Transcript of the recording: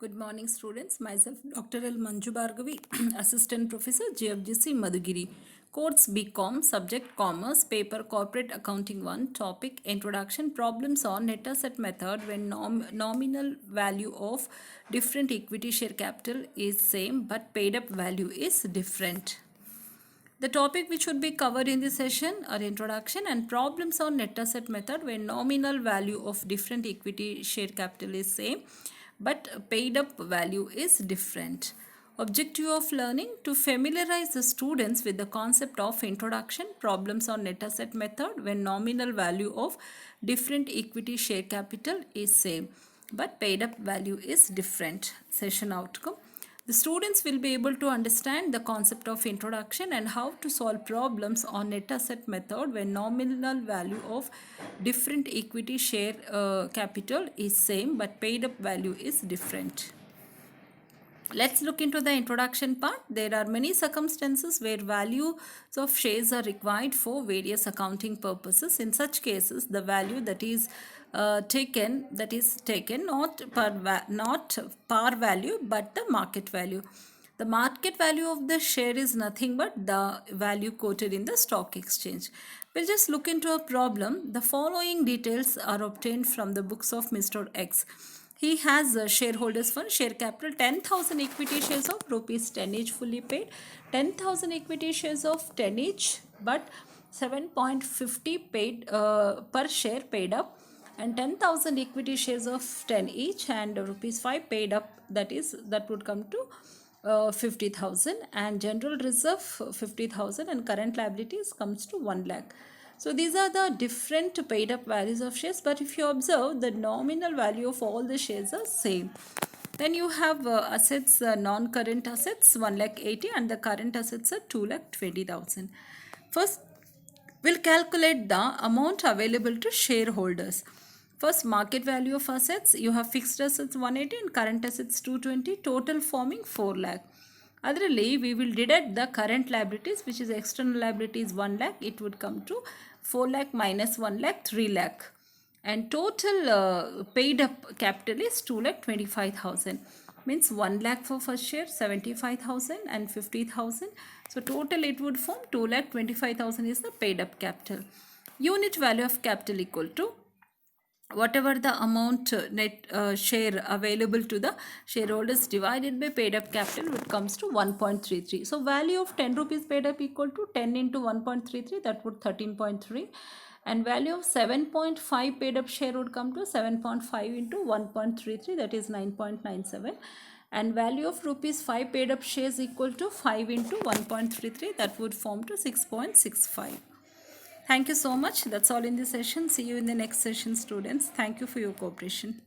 Good morning, students. Myself, Dr. L. Manju Bhargavi, Assistant Professor, GFGC Madhugiri. Course BCom, Subject Commerce, Paper Corporate Accounting 1, Topic Introduction, Problems on Net Asset Method when nominal value of different equity share capital is same but paid up value is different. The topic which would be covered in this session are introduction and problems on net asset method when nominal value of different equity share capital is same but paid up value is different. Objective of learning to familiarize the students with the concept of introduction, problems on net asset method when nominal value of different equity share capital is same but paid up value is different. Session outcome. The students will be able to understand the concept of introduction and how to solve problems on net asset method when nominal value of different equity share capital is same but paid up value is different. Let's look into the introduction part. There are many circumstances where values of shares are required for various accounting purposes. In such cases, the value that is taken not par value but the market value. The market value of the share is nothing but the value quoted in the stock exchange. We'll just look into a problem. The following details are obtained from the books of Mr. X. He has shareholders fund, share capital 10,000 equity shares of rupees 10 each fully paid, 10,000 equity shares of 10 each but 7.50 paid per share paid up, and 10,000 equity shares of 10 each and rupees 5 paid up, that would come to 50,000, and general reserve 50,000 and current liabilities comes to 1 lakh. So these are the different paid up values of shares, but if you observe the nominal value of all the shares are same. Then you have assets, non-current assets 1 lakh 80 and the current assets are 2 lakh 20,000. First, we'll calculate the amount available to shareholders. First, market value of assets, you have fixed assets 180 and current assets 220, total forming 4 lakh. Otherly, we will deduct the current liabilities, which is external liabilities 1 lakh. It would come to 4 lakh minus 1 lakh 3 lakh. And total paid up capital is 2 lakh 25,000. Means 1 lakh for first share, 75,000 and 50,000. So total it would form 2 lakh 25,000 is the paid up capital. Unit value of capital equal to whatever the amount net share available to the shareholders divided by paid up capital, which comes to 1.33. So value of 10 rupees paid up equal to 10 into 1.33, that would 13.3, and value of 7.5 paid up share would come to 7.5 into 1.33, that is 9.97, and value of rupees 5 paid up shares equal to 5 into 1.33, that would form to 6.65. Thank you so much. That's all in this session. See you in the next session, students. Thank you for your cooperation.